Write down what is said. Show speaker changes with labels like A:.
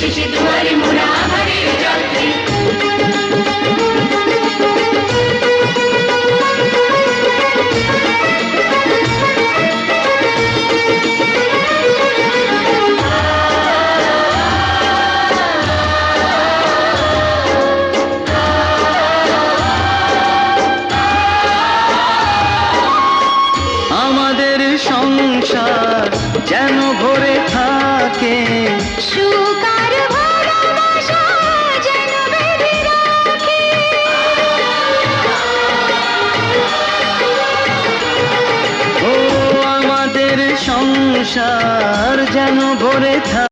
A: এসেছে দুয়ারে মোরা আধারের যাত্রী।
B: আমাদের সংসার যেন ভরে থাকে
A: সুখ আর ভালোবাসা যেন বেঁধে রাখে।
B: ও আমাদের সংসার যেন ভরে থাকে।